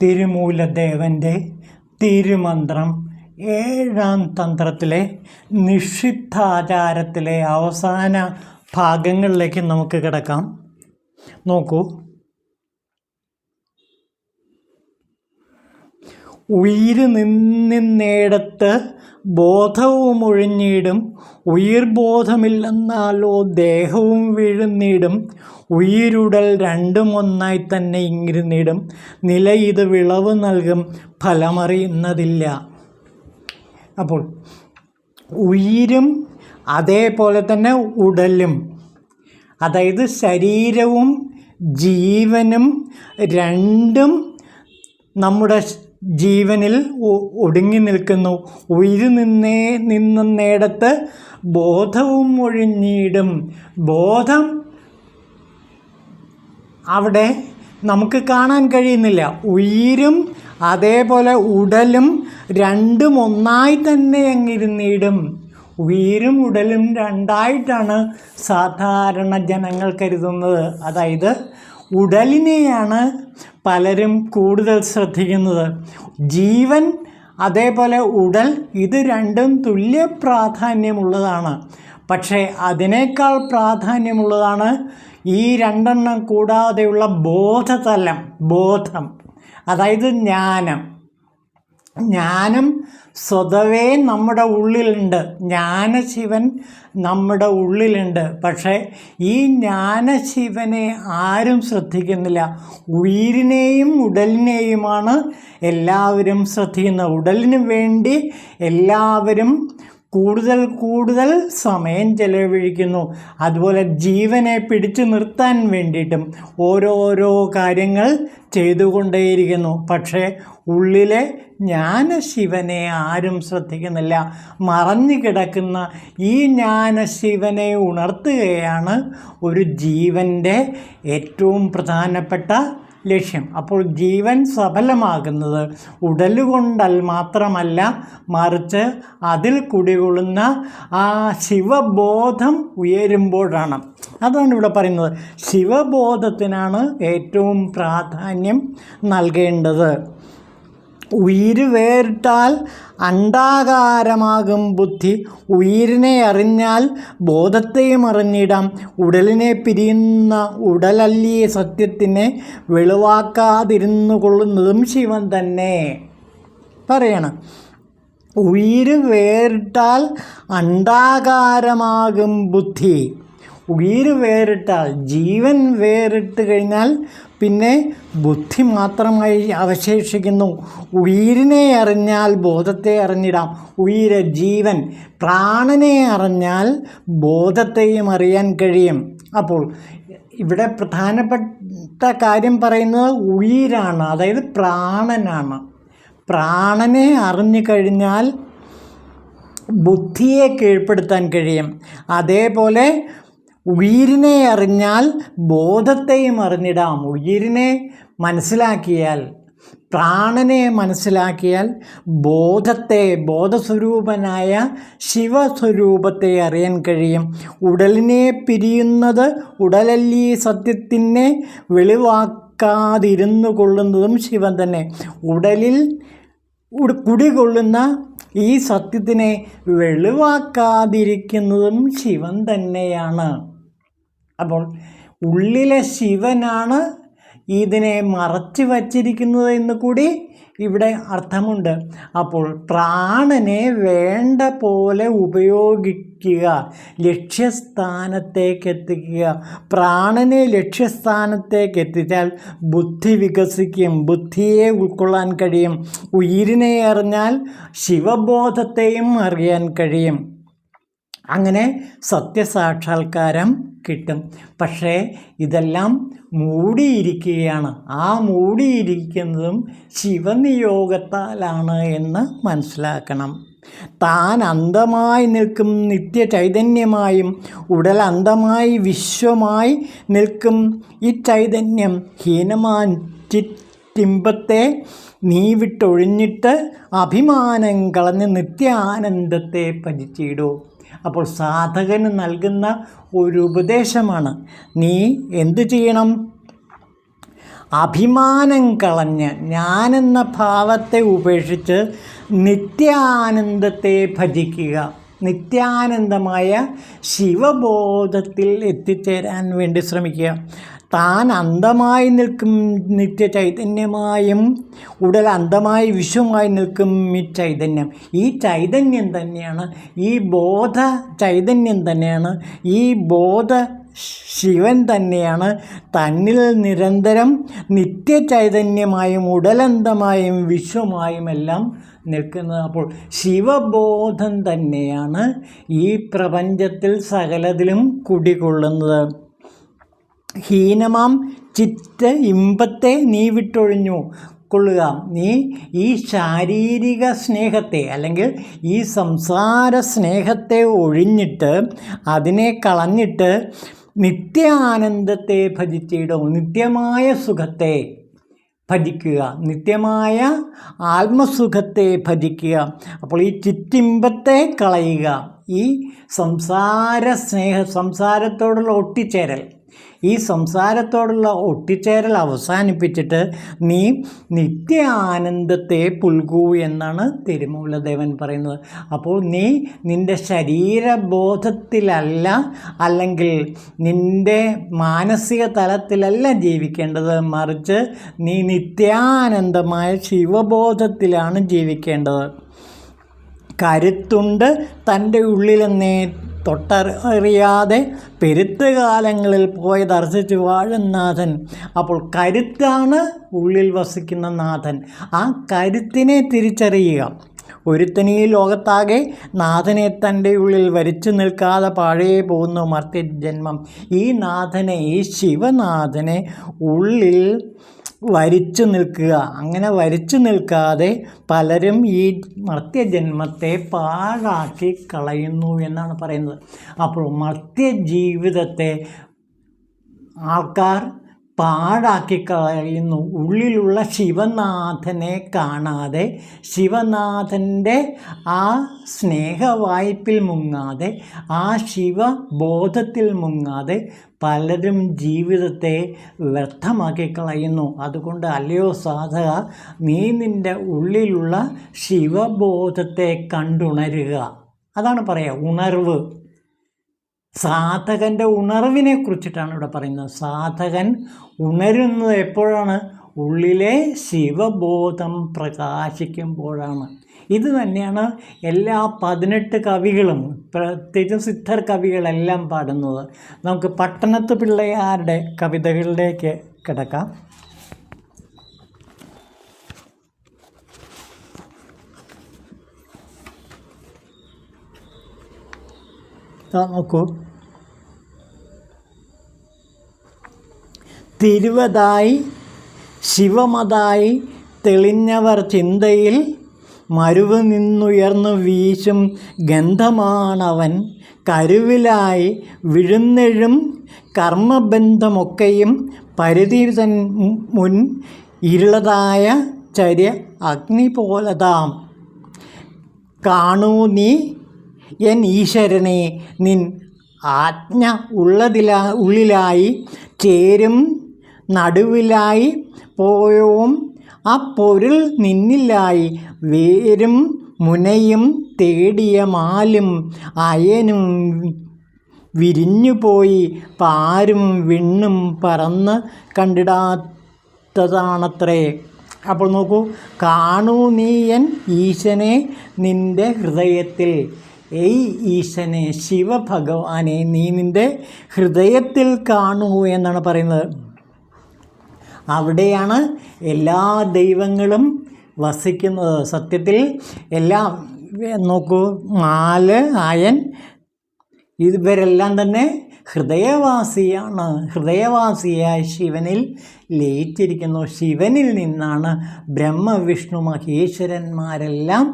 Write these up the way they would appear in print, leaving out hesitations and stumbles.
തിരുമൂലദേവൻ്റെ തിരുമന്ത്രം 7-ാം തന്ത്രത്തിലെ നിഷിദ്ധാചാരത്തിലെ അവസാന ഭാഗങ്ങളിലേക്ക് നമുക്ക് കിടക്കാം. നോക്കൂ, ഉയിര് നിന്നിടത്ത് ബോധവും ഒഴിഞ്ഞിടും, ഉയിർബോധമില്ലെന്നാലോ ദേഹവും വീഴുന്നിടും, ഉയിരുടൽ രണ്ടും ഒന്നായി തന്നെ ഇങ്ങിരുന്നിടും, നില ഇത് വിളവ് നൽകും ഫലമറിയുന്നതില്ല. അപ്പോൾ ഉയിരും അതേപോലെ തന്നെ ഉടലും, അതായത് ശരീരവും ജീവനും രണ്ടും നമ്മുടെ ജീവനിൽ ഒടുങ്ങി നിൽക്കുന്നു. ഉയിര് നിന്നിടത്ത് ബോധവും ഒഴിഞ്ഞിടും. ബോധം അവിടെ നമുക്ക് കാണാൻ കഴിയുന്നില്ല. ഉയിരും അതേപോലെ ഉടലും രണ്ടും ഒന്നായി തന്നെ അങ്ങിരുന്നിടും. ഉയിരും ഉടലും രണ്ടായിട്ടാണ് സാധാരണ ജനങ്ങൾ കരുതുന്നത്. അതായത് ഉടലിനെയാണ് പലരും കൂടുതൽ ശ്രദ്ധിക്കുന്നത്. ജീവൻ അതേപോലെ ഉടൽ, ഇത് രണ്ടും തുല്യ പ്രാധാന്യമുള്ളതാണ്. പക്ഷേ അതിനേക്കാൾ പ്രാധാന്യമുള്ളതാണ് ഈ രണ്ടെണ്ണം കൂടാതെയുള്ള ബോധതലം, ബോധം, അതായത് ജ്ഞാനം. ജ്ഞാനം സ്വതവേ നമ്മുടെ ഉള്ളിലുണ്ട്. ജ്ഞാനശിവൻ നമ്മുടെ ഉള്ളിലുണ്ട്. പക്ഷേ ഈ ജ്ഞാനശിവനെ ആരും ശ്രദ്ധിക്കുന്നില്ല. ഉയിരിനെയും ഉടലിനെയുമാണ് എല്ലാവരും ശ്രദ്ധിക്കുന്നത്. ഉടലിന് വേണ്ടി എല്ലാവരും കൂടുതൽ സമയം ചെലവഴിക്കുന്നു. അതുപോലെ ജീവനെ പിടിച്ചു നിർത്താൻ വേണ്ടിയിട്ടും ഓരോരോ കാര്യങ്ങൾ ചെയ്തുകൊണ്ടേയിരിക്കുന്നു. പക്ഷേ ഉള്ളിലെ ജ്ഞാനശിവനെ ആരും ശ്രദ്ധിക്കുന്നില്ല. മറഞ്ഞു കിടക്കുന്ന ഈ ജ്ഞാനശിവനെ ഉണർത്തുകയാണ് ഒരു ജീവൻ്റെ ഏറ്റവും പ്രധാനപ്പെട്ട ലക്ഷ്യം. അപ്പോൾ ജീവൻ സഫലമാകുന്നത് ഉടലുകൊണ്ടൽ മാത്രമല്ല, മറിച്ച് അതിൽ കുടികൊള്ളുന്ന ആ ശിവബോധം ഉയരുമ്പോഴാണ്. അതാണ് ഇവിടെ പറയുന്നത്. ശിവബോധത്തിനാണ് ഏറ്റവും പ്രാധാന്യം നൽകേണ്ടത്. ഉയിര് വേറിട്ടാൽ അണ്ഡാകാരമാകും ബുദ്ധി, ഉയിരിനെ അറിഞ്ഞാൽ ബോധത്തെയും അറിഞ്ഞിടാം, ഉടലിനെ പിരിയുന്ന ഉടലല്ലീ സത്യത്തിനെ വെളിവാക്കാതിരുന്നു കൊള്ളുന്നതും ശിവൻ തന്നെ. പറയണം, ഉയിര് വേറിട്ടാൽ അണ്ഡാകാരമാകും ബുദ്ധി. ഉയിര് വേറിട്ടാൽ, ജീവൻ വേറിട്ട് കഴിഞ്ഞാൽ പിന്നെ ബുദ്ധി മാത്രമായി അവശേഷിക്കുന്നു. ഉയിരിനെ അറിഞ്ഞാൽ ബോധത്തെ അറിഞ്ഞിടാം. ഉയിര്, ജീവൻ, പ്രാണനെ അറിഞ്ഞാൽ ബോധത്തെയും അറിയാൻ കഴിയും. അപ്പോൾ ഇവിടെ പ്രധാനപ്പെട്ട കാര്യം പറയുന്നത് ഉയിരാണ്, അതായത് പ്രാണനാണ്. പ്രാണനെ അറിഞ്ഞു കഴിഞ്ഞാൽ ബുദ്ധിയെ കീഴ്പ്പെടുത്താൻ കഴിയും. അതേപോലെ ഉയിരിനെ അറിഞ്ഞാൽ ബോധത്തെയും അറിഞ്ഞിടാം. ഉയിരിനെ മനസ്സിലാക്കിയാൽ, പ്രാണനെ മനസ്സിലാക്കിയാൽ ബോധത്തെ, ബോധസ്വരൂപനായ ശിവസ്വരൂപത്തെ അറിയാൻ കഴിയും. ഉടലിനെ പിരിയുന്നത് ഉടലല്ലീ സത്യത്തിനെ വെളിവാക്കാതിരുന്നു കൊള്ളുന്നതും ശിവൻ തന്നെ. ഉടലിൽ കുടികൊള്ളുന്ന ഈ സത്യത്തിനെ വെളിവാക്കാതിരിക്കുന്നതും ശിവൻ തന്നെയാണ്. അപ്പോൾ ഉള്ളിലെ ശിവനാണ് ഇതിനെ മറച്ചു വച്ചിരിക്കുന്നത് എന്ന് കൂടി ഇവിടെ അർത്ഥമുണ്ട്. അപ്പോൾ പ്രാണനെ വേണ്ട പോലെ ഉപയോഗിക്കുക, ലക്ഷ്യസ്ഥാനത്തേക്ക് എത്തിക്കുക. പ്രാണനെ ലക്ഷ്യസ്ഥാനത്തേക്ക് എത്തിച്ചാൽ ബുദ്ധി വികസിക്കും, ബുദ്ധിയെ ഉൾക്കൊള്ളാൻ കഴിയും. ഉയിരിനെ അറിഞ്ഞാൽ ശിവബോധത്തെയും അറിയാൻ കഴിയും. അങ്ങനെ സത്യസാക്ഷാത്കാരം കിട്ടും. പക്ഷേ ഇതെല്ലാം മൂടിയിരിക്കുകയാണ്. ആ മൂടിയിരിക്കുന്നതും ശിവനിയോഗത്താലാണ് എന്ന് മനസ്സിലാക്കണം. താൻ അന്ധമായി നിൽക്കും നിത്യ ചൈതന്യമായും ഉടൽ അന്ധമായി വിശ്വമായി നിൽക്കും ഈ ചൈതന്യം ഹീനമാൻ ചിറ്റിമ്പത്തെ നീ വിട്ടൊഴിഞ്ഞിട്ട് അഭിമാനം കളഞ്ഞ് നിത്യാനന്ദത്തെ ഭജിച്ചിടൂ. അപ്പോൾ സാധകന് നൽകുന്ന ഒരു ഉപദേശമാണ്, നീ എന്തു ചെയ്യണം? അഭിമാനം കളഞ്ഞ് ഞാനെന്ന ഭാവത്തെ ഉപേക്ഷിച്ച് നിത്യാനന്ദത്തെ ഭജിക്കുക. നിത്യാനന്ദമായ ശിവബോധത്തിൽ എത്തിച്ചേരാൻ വേണ്ടി ശ്രമിക്കുക. താൻ അന്ധമായി നിൽക്കും നിത്യ ചൈതന്യമായും ഉടൽ അന്ധമായി വിശ്വമായി നിൽക്കും ഈ ചൈതന്യം. ഈ ചൈതന്യം തന്നെയാണ്, ഈ ബോധ ചൈതന്യം തന്നെയാണ്, ഈ ബോധ ശിവൻ തന്നെയാണ് തന്നിൽ നിരന്തരം നിത്യ ചൈതന്യമായും ഉടലന്തമായും വിശ്വമായും എല്ലാം നിൽക്കുന്നത്. അപ്പോൾ ശിവബോധം തന്നെയാണ് ഈ പ്രപഞ്ചത്തിൽ സകലതിലും കുടികൊള്ളുന്നത്. ഹീനമാം ചിത്ത ഇമ്പത്തെ നീ വിട്ടൊഴിഞ്ഞു കൊള്ളുക. നീ ഈ ശാരീരിക സ്നേഹത്തെ അല്ലെങ്കിൽ ഈ സംസാര സ്നേഹത്തെ ഒഴിഞ്ഞിട്ട്, അതിനെ കളഞ്ഞിട്ട് നിത്യാനന്ദത്തെ ഭജിച്ചിടും. നിത്യമായ സുഖത്തെ ഭജിക്കുക, നിത്യമായ ആത്മസുഖത്തെ ഭജിക്കുക. അപ്പോൾ ഈ ചിറ്റിമ്പത്തെ കളയുക. ഈ സംസാരത്തോടുള്ള ഒട്ടിച്ചേരൽ, ഈ സംസാരത്തോടുള്ള ഒട്ടിച്ചേരൽ അവസാനിപ്പിച്ചിട്ട് നീ നിത്യാനന്ദത്തെ പുൽകൂ എന്നാണ് തിരുമൂലദേവൻ പറയുന്നത്. അപ്പോൾ നീ നിൻ്റെ ശരീരബോധത്തിലല്ല, അല്ലെങ്കിൽ നിൻ്റെ മാനസിക തലത്തിലല്ല ജീവിക്കേണ്ടത്, മറിച്ച് നീ നിത്യാനന്ദമായ ശിവബോധത്തിലാണ് ജീവിക്കേണ്ടത്. കരുത്തുണ്ട് തൻ്റെ ഉള്ളിലെന്നേ തൊട്ടറിയാതെ പെരുത്തുകാലങ്ങളിൽ പോയി ദർശിച്ച് വാഴുന്നാഥൻ. അപ്പോൾ കരുത്താണ് ഉള്ളിൽ വസിക്കുന്ന നാഥൻ. ആ കരുത്തിനെ തിരിച്ചറിയുക. ഒരുത്തൻ ഈ ലോകത്താകെ നാഥനെ തൻ്റെ ഉള്ളിൽ വരിച്ചു നിൽക്കാതെ പാഴേ പോകുന്നു മർത്യജന്മം. ഈ നാഥനെ, ഈ ശിവനാഥനെ ഉള്ളിൽ വരിച്ചു നിൽക്കുക. അങ്ങനെ വരിച്ചു നിൽക്കാതെ പലരും ഈ മർത്യജന്മത്തെ പാഴാക്കി കളയുന്നു എന്നാണ് പറയുന്നത്. അപ്പോൾ മർത്യജീവിതത്തെ ആൾക്കാർ പാഴാക്കി കളയുന്നു. ഉള്ളിലുള്ള ശിവനാഥനെ കാണാതെ, ശിവനാഥൻ്റെ ആ സ്നേഹവായ്പിൽ മുങ്ങാതെ, ആ ശിവബോധത്തിൽ മുങ്ങാതെ പലരും ജീവിതത്തെ വ്യർത്ഥമാക്കി കളയുന്നു. അതുകൊണ്ട് അല്ലയോ സാധക, നീ നിൻ്റെ ഉള്ളിലുള്ള ശിവബോധത്തെ കണ്ടുണരുക. അതാണ് പറയുക, ഉണർവ്. സാധകൻ്റെ ഉണർവിനെ കുറിച്ചിട്ടാണ് ഇവിടെ പറയുന്നത്. സാധകൻ ഉണരുന്നത് എപ്പോഴാണ്? ഉള്ളിലെ ശിവബോധം പ്രകാശിക്കുമ്പോഴാണ്. ഇത് തന്നെയാണ് എല്ലാ 18 കവികളും, പ്രത്യേകിച്ചും സിദ്ധർ കവികളെല്ലാം പാടുന്നത്. നമുക്ക് പട്ടണത്ത് പിള്ളയാരുടെ കവിതകളിലേക്ക് കിടക്കാം. നോക്കൂ, തിരുവതായി ശിവമതായി തെളിഞ്ഞവർ ചിന്തയിൽ മരുവ് നിന്നുയർന്നു വീശും ഗന്ധമാണവൻ. കരുവിലായി വിഴുന്നെഴും കർമ്മബന്ധമൊക്കെയും പരിധി തൻ മുൻ ഇരുളതായ ചര്യ അഗ്നി പോലതാം. കാണൂ നീ എൻ ഈശ്വരനെ, നിൻ ആജ്ഞ ഉള്ളിലായി ചേരും നടുവിലായി പോയോം ആ പൊരുൾ നിന്നിലായി. വേരും മുനയും തേടിയ മാലും അയനും വിരിഞ്ഞുപോയി പാരും വിണ്ണും പറന്ന് കണ്ടിടാത്തതാണത്രേ. അപ്പോൾ നോക്കൂ, കാണൂ നീ എൻ ഈശനെ നിൻ്റെ ഹൃദയത്തിൽ. ഏയ് ഈശനെ, ശിവഭഗവാനെ നീ നിൻ്റെ ഹൃദയത്തിൽ കാണൂ എന്നാണ് പറയുന്നത്. അവിടെയാണ് എല്ലാ ദൈവങ്ങളും വസിക്കുന്നത്. സത്യത്തിൽ എല്ലാം നോക്കൂ, മാല്, അയൻ, ഇവരെല്ലാം തന്നെ ഹൃദയവാസിയാണ്. ഹൃദയവാസിയായ ശിവനിൽ ലയിച്ചിരിക്കുന്നു. ശിവനിൽ നിന്നാണ് ബ്രഹ്മ വിഷ്ണു മഹേശ്വരന്മാരെല്ലാം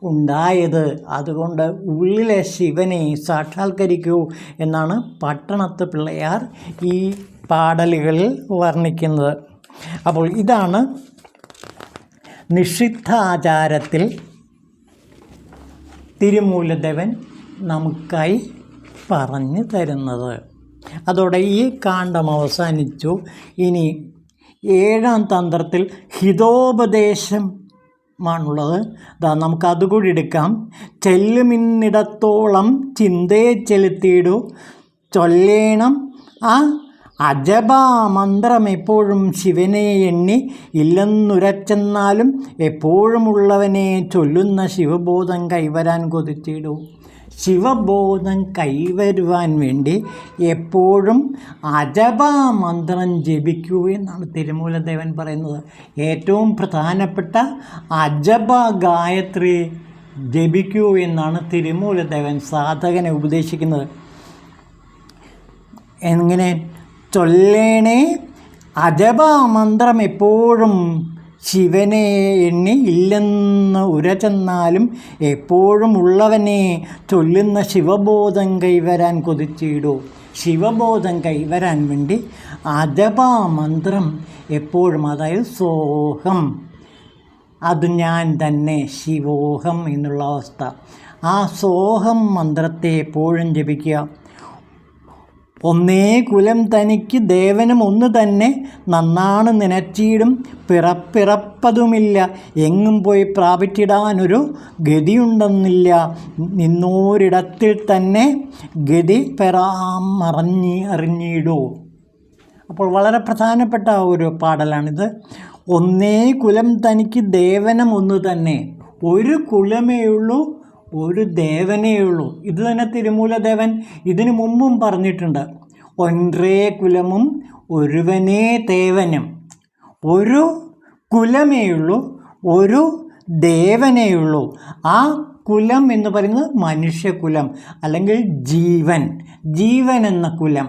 ഉണ്ടായത്. അതുകൊണ്ട് ഉള്ളിലെ ശിവനെ സാക്ഷാത്കരിക്കൂ എന്നാണ് പട്ടണത്ത് പിള്ളയാർ ഈ പാടലുകളിൽ വർണ്ണിക്കുന്നത്. അപ്പോൾ ഇതാണ് നിഷിദ്ധാചാരത്തിൽ തിരുമൂലദേവൻ നമുക്കായി പറഞ്ഞു തരുന്നത്. അതോടെ ഈ കാണ്ഡം അവസാനിച്ചു. ഇനി ഏഴാം തന്ത്രത്തിൽ ഹിതോപദേശമാണുള്ളത്. നമുക്കതുകൂടി എടുക്കാം. ചെല്ലുമിന്നിടത്തോളം ചിന്തയെ ചെലുത്തിയിടൂ, ചൊല്ലേണം ആ അജപാ മന്ത്രം എപ്പോഴും ശിവനെ എണ്ണി, ഇല്ലെന്നുരച്ചെന്നാലും എപ്പോഴുമുള്ളവനെ ചൊല്ലുന്ന ശിവബോധം കൈവരാൻ കൊതിച്ചിടൂ. ശിവബോധം കൈവരുവാൻ വേണ്ടി എപ്പോഴും അജപാ മന്ത്രം ജപിക്കൂ എന്നാണ് തിരുമൂലദേവൻ പറയുന്നത്. ഏറ്റവും പ്രധാനപ്പെട്ട അജപ ഗായത്രി ജപിക്കൂ എന്നാണ് തിരുമൂലദേവൻ സാധകനെ ഉപദേശിക്കുന്നത്. എങ്ങനെ? ചൊല്ലേണേ അജപാ മന്ത്രം എപ്പോഴും ശിവനെ എണ്ണി, ഇല്ലെന്ന് ഉരചെന്നാലും എപ്പോഴും ഉള്ളവനെ ചൊല്ലുന്ന ശിവബോധം കൈവരാൻ കൊതിച്ചിടൂ. ശിവബോധം കൈവരാൻ വേണ്ടി അജപാ മന്ത്രം എപ്പോഴും, അതായത് സോഹം, അത് ഞാൻ തന്നെ, ശിവോഹം എന്നുള്ള അവസ്ഥ, ആ സോഹം മന്ത്രത്തെ എപ്പോഴും ജപിക്കുക. ഒന്നേ കുലം തനിക്ക് ദേവനും ഒന്ന് തന്നെ, നന്നാണ് നിനച്ചീടും പിറപ്പിറപ്പതുമില്ല, എങ്ങും പോയി പ്രാപിച്ചിടാനൊരു ഗതിയുണ്ടെന്നില്ല, നിന്നോരിടത്തിൽ തന്നെ ഗതി അറിഞ്ഞിടൂ. അപ്പോൾ വളരെ പ്രധാനപ്പെട്ട ഒരു പാടലാണിത്. ഒന്നേ കുലം തനിക്ക് ദേവനും ഒന്ന് തന്നെ, ഒരു കുലമേ ഉള്ളൂ, ഒരു ദേവനേ ഉള്ളൂ. ഇത് തന്നെ തിരുമൂലദേവൻ ഇതിനു മുമ്പും പറഞ്ഞിട്ടുണ്ട്. ഒൻറേ കുലമും ഒരുവനേ ദേവനും, ഒരു കുലമേ ഉള്ളൂ, ഒരു ദേവനേ ഉള്ളൂ. ആ കുലം എന്ന് പറയുന്നത് മനുഷ്യകുലം അല്ലെങ്കിൽ ജീവൻ എന്ന കുലം.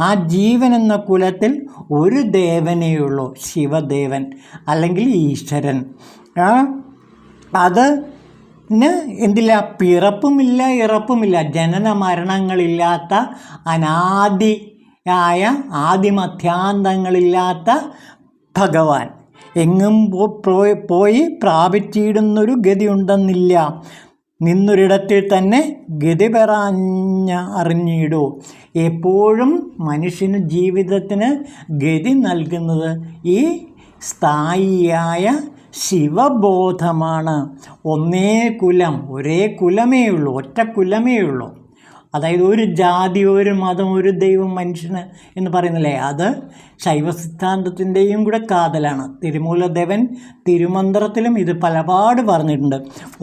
ആ ജീവൻ എന്ന കുലത്തിൽ ഒരു ദേവനേ ഉള്ളൂ, ശിവദേവൻ അല്ലെങ്കിൽ ഈശ്വരൻ. അത് എന്തില്ല? പിറപ്പുമില്ല, ഇറപ്പുമില്ല, ജനന മരണങ്ങളില്ലാത്ത, അനാദിയായ, ആദിമധ്യാന്തങ്ങളില്ലാത്ത ഭഗവാൻ. എങ്ങും പോയി പ്രാപിച്ചിടുന്നൊരു ഗതി ഉണ്ടെന്നില്ല, നിന്നൊരിടത്തിൽ തന്നെ ഗതി അറിഞ്ഞിടൂ. എപ്പോഴും മനുഷ്യന് ജീവിതത്തിന് ഗതി നൽകുന്നത് ഈ സ്ഥായിയായ ശിവബോധമാണ്. ഒന്നേ കുലം, ഒരേ കുലമേ ഉള്ളൂ, ഒറ്റ കുലമേ ഉള്ളൂ. അതായത് ഒരു ജാതി, ഒരു മതം, ഒരു ദൈവം, മനുഷ്യന് എന്ന് പറയുന്നില്ലേ, അത് ശൈവ സിദ്ധാന്തത്തിൻ്റെയും കൂടെ കാതലാണ്. തിരുമൂലദേവൻ തിരുമന്ത്രത്തിലും ഇത് പലപാട് പറഞ്ഞിട്ടുണ്ട്.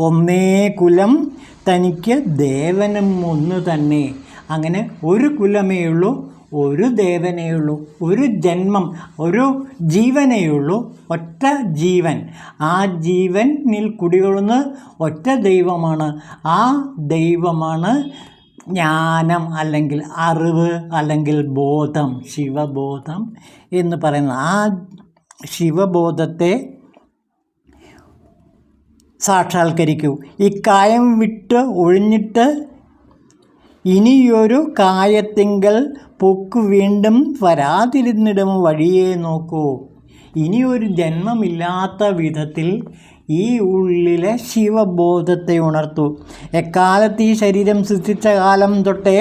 ഒന്നേ കുലം തനിക്ക് ദേവനും ഒന്ന് തന്നെ. അങ്ങനെ ഒരു കുലമേ ഉള്ളൂ, ഒരു ദേവനേ ഉള്ളൂ, ഒരു ജന്മം, ഒരു ജീവനേ ഉള്ളൂ, ഒറ്റ ജീവൻ. ആ ജീവനിൽ കുടികൊള്ളുന്ന ഒറ്റ ദൈവമാണ്. ആ ദൈവമാണ് ജ്ഞാനം അല്ലെങ്കിൽ അറിവ് അല്ലെങ്കിൽ ബോധം, ശിവബോധം എന്ന് പറയുന്നത്. ആ ശിവബോധത്തെ സാക്ഷാത്കരിക്കൂ. ഈ കായം വിട്ട് ഒഴിഞ്ഞിട്ട് ഇനിയൊരു കായത്തിങ്കൽ പൊക്കു വീണ്ടും വരാതിരുന്നിടും വഴിയെ നോക്കൂ. ഇനിയൊരു ജന്മമില്ലാത്ത വിധത്തിൽ ഈ ഉള്ളിലെ ശിവബോധത്തെ ഉണർത്തൂ. എക്കാലത്ത് ഈ ശരീരം സൃഷ്ടിച്ച കാലം തൊട്ടേ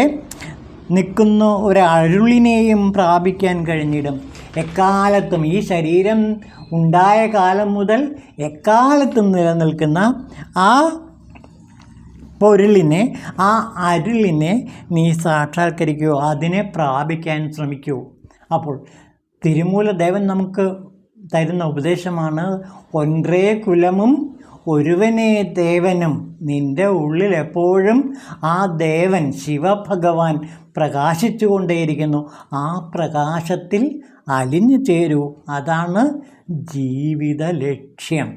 നിൽക്കുന്ന ഒരരുളിനെയും പ്രാപിക്കാൻ കഴിഞ്ഞിടും. എക്കാലത്തും ഈ ശരീരം ഉണ്ടായ കാലം മുതൽ എക്കാലത്തും നിലനിൽക്കുന്ന ആ പൊരുളിനെ, ആ അരുളിനെ നീ സാക്ഷാത്കരിക്കൂ, അതിനെ പ്രാപിക്കാൻ ശ്രമിക്കൂ. അപ്പോൾ തിരുമൂലദേവൻ നമുക്ക് തരുന്ന ഉപദേശമാണ് ഒൻറേ കുലമും ഒരുവനേ ദേവനും. നിൻ്റെ ഉള്ളിൽ എപ്പോഴും ആ ദേവൻ ശിവഭഗവാൻ പ്രകാശിച്ചു കൊണ്ടേയിരിക്കുന്നു. ആ പ്രകാശത്തിൽ അലിഞ്ഞു ചേരൂ, അതാണ് ജീവിത ലക്ഷ്യം.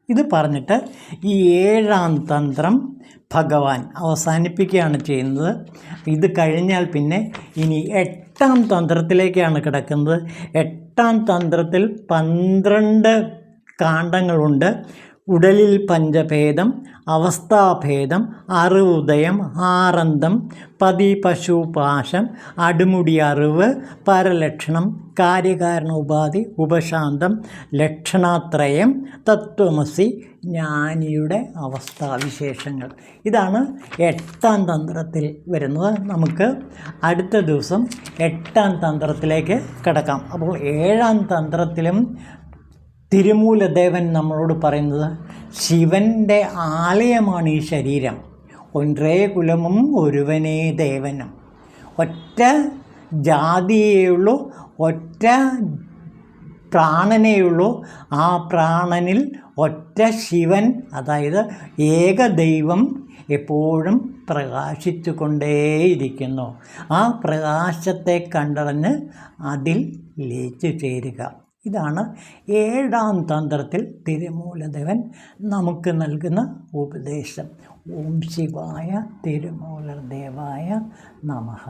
ഇത് പറഞ്ഞിട്ട് ഈ ഏഴാം തന്ത്രം ഭഗവാൻ അവസാനിപ്പിക്കുകയാണ് ചെയ്യുന്നത്. ഇത് കഴിഞ്ഞാൽ പിന്നെ ഇനി എട്ടാം തന്ത്രത്തിലേക്കാണ് കിടക്കുന്നത്. എട്ടാം തന്ത്രത്തിൽ 12 കാണ്ഡങ്ങളുണ്ട്. ഉടലിൽ പഞ്ചഭേദം, അവസ്ഥാഭേദം, അറിവുദയം, ആറന്തം, പതി പശുപാശം, അടുമുടി അറിവ്, പരലക്ഷണം, കാര്യകാരണ ഉപാധി, ഉപശാന്തം, ലക്ഷണാത്രയം, തത്വമസി, ജ്ഞാനിയുടെ അവസ്ഥാവിശേഷങ്ങൾ. ഇതാണ് 8ാം തന്ത്രത്തിൽ വരുന്നത്. നമുക്ക് അടുത്ത ദിവസം 8ാം തന്ത്രത്തിലേക്ക് കിടക്കാം. അപ്പോൾ 7ാം തന്ത്രത്തിലും തിരുമൂലദേവൻ നമ്മളോട് പറയുന്നത് ശിവൻ്റെ ആലയമാണ് ഈ ശരീരം. ഒன்றേ കുലമും ഒരുവനേ ദേവനും. ഒറ്റ ജാതിയേയുള്ളൂ, ഒറ്റ പ്രാണനേയുള്ളൂ. ആ പ്രാണനിൽ ഒറ്റ ശിവൻ, അതായത് ഏകദൈവം എപ്പോഴും പ്രകാശിച്ചു കൊണ്ടേയിരിക്കുന്നു. ആ പ്രകാശത്തെ കണ്ടറിഞ്ഞ് അതിൽ ലയിച്ചു ചേരുക. ഇതാണ് 7ാം തന്ത്രത്തിൽ തിരുമൂലദേവൻ നമുക്ക് നൽകുന്ന ഉപദേശം. ഓം ശിവായ തിരുമൂലദേവായ നമഃ.